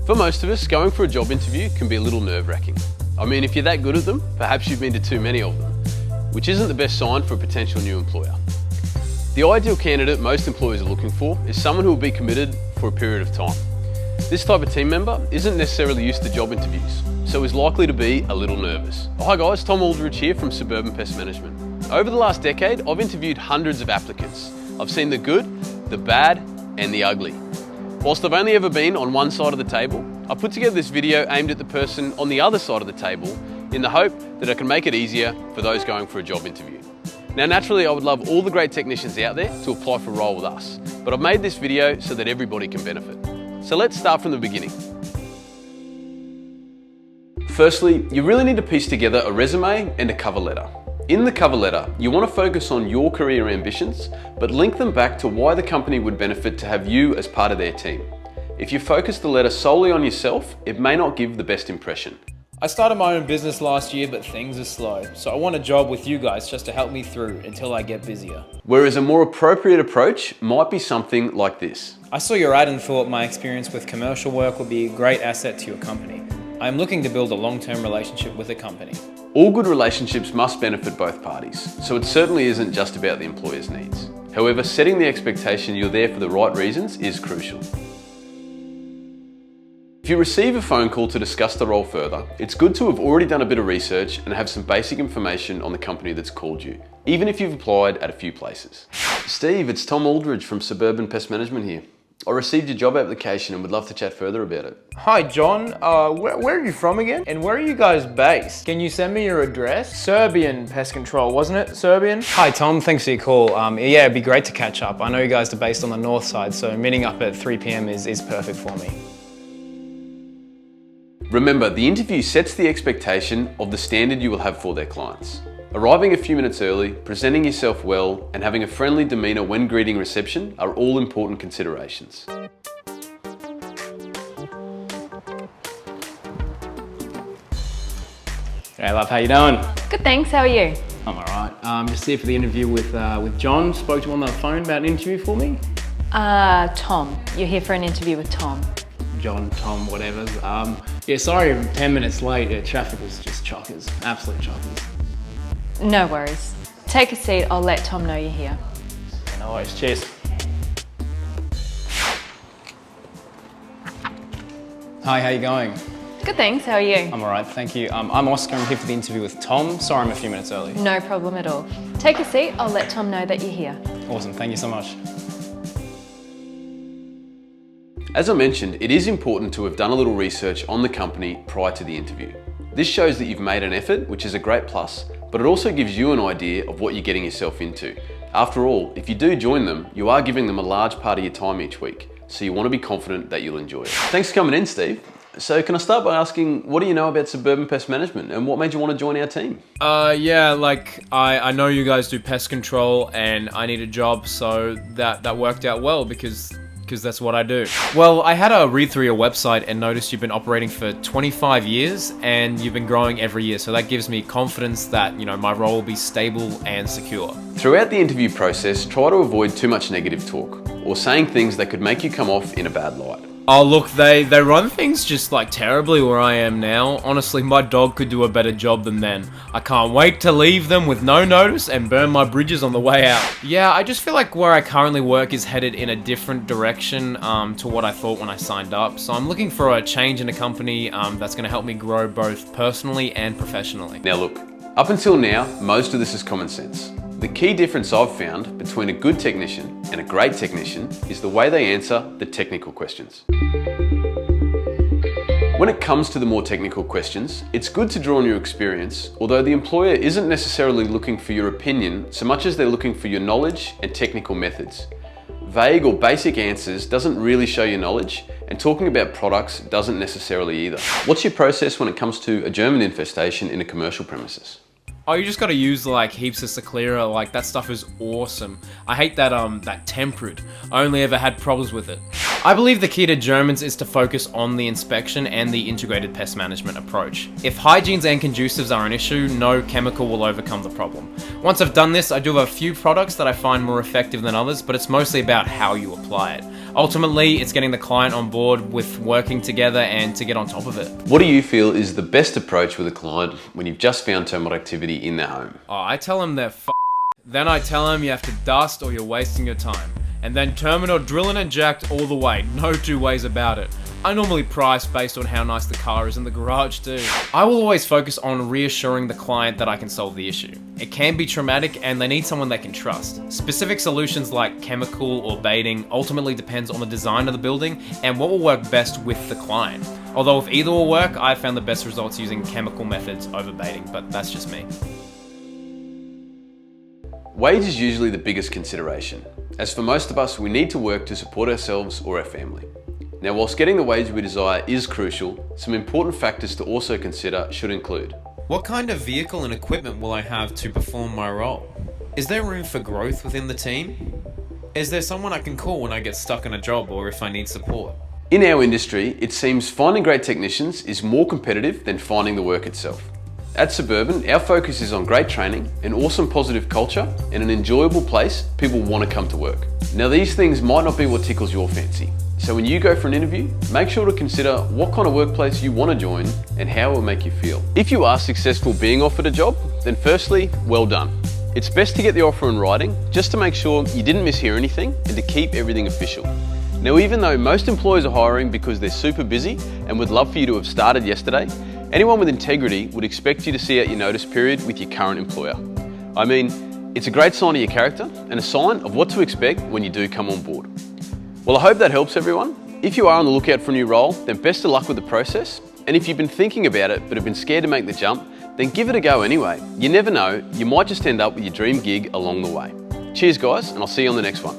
For most of us, going for a job interview can be a little nerve-wracking. I mean, if you're that good at them, perhaps you've been to too many of them, which isn't the best sign for a potential new employer. The ideal candidate most employers are looking for is someone who will be committed for a period of time. This type of team member isn't necessarily used to job interviews, so is likely to be a little nervous. Hi guys, Tom Aldridge here from Suburban Pest Management. Over the last decade, I've interviewed hundreds of applicants. I've seen the good, the bad, and the ugly. Whilst I've only ever been on one side of the table, I put together this video aimed at the person on the other side of the table in the hope that I can make it easier for those going for a job interview. Now naturally I would love all the great technicians out there to apply for a role with us, but I've made this video so that everybody can benefit. So let's start from the beginning. Firstly, you really need to piece together a resume and a cover letter. In the cover letter, you want to focus on your career ambitions, but link them back to why the company would benefit to have you as part of their team. If you focus the letter solely on yourself, it may not give the best impression. I started my own business last year, but things are slow. So I want a job with you guys just to help me through until I get busier. Whereas a more appropriate approach might be something like this. I saw your ad and thought my experience with commercial work would be a great asset to your company. I'm looking to build a long-term relationship with a company. All good relationships must benefit both parties, so it certainly isn't just about the employer's needs. However, setting the expectation you're there for the right reasons is crucial. If you receive a phone call to discuss the role further, it's good to have already done a bit of research and have some basic information on the company that's called you, even if you've applied at a few places. Steve, it's Tom Aldridge from Suburban Pest Management here. I received your job application and would love to chat further about it. Hi John, where are you from again? And where are you guys based? Can you send me your address? Serbian Pest Control, wasn't it? Serbian? Hi Tom, thanks for your call. Yeah, it'd be great to catch up. I know you guys are based on the north side, so meeting up at 3 p.m. is perfect for me. Remember, the interview sets the expectation of the standard you will have for their clients. Arriving a few minutes early, presenting yourself well, and having a friendly demeanour when greeting reception are all important considerations. Hey love, how you doing? Good, thanks. How are you? I'm alright. Just here for the interview with John. Spoke to him on the phone about an interview for me. Tom. You're here for an interview with Tom. John, Tom, whatever. Yeah, sorry I'm 10 minutes late. Yeah, traffic was just chockers. Absolute chockers. No worries. Take a seat. I'll let Tom know you're here. No worries. Cheers. Hi, how you going? Good, thanks. How are you? I'm alright, thank you. I'm Oscar. I'm here for the interview with Tom. Sorry I'm a few minutes early. No problem at all. Take a seat. I'll let Tom know that you're here. Awesome. Thank you so much. As I mentioned, it is important to have done a little research on the company prior to the interview. This shows that you've made an effort, which is a great plus, but it also gives you an idea of what you're getting yourself into. After all, if you do join them, you are giving them a large part of your time each week, so you want to be confident that you'll enjoy it. Thanks for coming in, Steve. So can I start by asking, what do you know about Suburban Pest Management and what made you want to join our team? Yeah, like I know you guys do pest control and I need a job, so that worked out well because that's what I do. Well, I had a read through your website and noticed you've been operating for 25 years and you've been growing every year. So that gives me confidence that, you know, my role will be stable and secure. Throughout the interview process, try to avoid too much negative talk or saying things that could make you come off in a bad light. Oh look, they run things just like terribly where I am now. Honestly, my dog could do a better job than them. I can't wait to leave them with no notice and burn my bridges on the way out. Yeah, I just feel like where I currently work is headed in a different direction to what I thought when I signed up. So I'm looking for a change in a company that's going to help me grow both personally and professionally. Now look, up until now, most of this is common sense. The key difference I've found between a good technician and a great technician is the way they answer the technical questions. When it comes to the more technical questions, it's good to draw on your experience, although the employer isn't necessarily looking for your opinion so much as they're looking for your knowledge and technical methods. Vague or basic answers doesn't really show your knowledge, and talking about products doesn't necessarily either. What's your process when it comes to a German infestation in a commercial premises? Oh, you just gotta use like heaps of Seclera, like that stuff is awesome. I hate that Temperate. I only ever had problems with it. I believe the key to Germans is to focus on the inspection and the integrated pest management approach. If hygienes and conducives are an issue, no chemical will overcome the problem. Once I've done this, I do have a few products that I find more effective than others, but it's mostly about how you apply it. Ultimately, it's getting the client on board with working together and to get on top of it. What do you feel is the best approach with a client when you've just found termite activity in their home? Oh, I tell them they're Then I tell them you have to dust or you're wasting your time. And then termite or drill and inject all the way, no two ways about it. I normally price based on how nice the car is in the garage too. I will always focus on reassuring the client that I can solve the issue. It can be traumatic and they need someone they can trust. Specific solutions like chemical or baiting ultimately depends on the design of the building and what will work best with the client. Although if either will work, I've found the best results using chemical methods over baiting, but that's just me. Wage is usually the biggest consideration, as for most of us, we need to work to support ourselves or our family. Now, whilst getting the wage we desire is crucial, some important factors to also consider should include: what kind of vehicle and equipment will I have to perform my role? Is there room for growth within the team? Is there someone I can call when I get stuck in a job or if I need support? In our industry, it seems finding great technicians is more competitive than finding the work itself. At Suburban, our focus is on great training, an awesome positive culture, and an enjoyable place people want to come to work. Now, these things might not be what tickles your fancy. So when you go for an interview, make sure to consider what kind of workplace you want to join and how it will make you feel. If you are successful being offered a job, then firstly, well done. It's best to get the offer in writing just to make sure you didn't mishear anything and to keep everything official. Now, even though most employers are hiring because they're super busy and would love for you to have started yesterday, anyone with integrity would expect you to see out your notice period with your current employer. I mean, it's a great sign of your character and a sign of what to expect when you do come on board. Well, I hope that helps everyone. If you are on the lookout for a new role, then best of luck with the process. And if you've been thinking about it but have been scared to make the jump, then give it a go anyway. You never know, you might just end up with your dream gig along the way. Cheers guys, and I'll see you on the next one.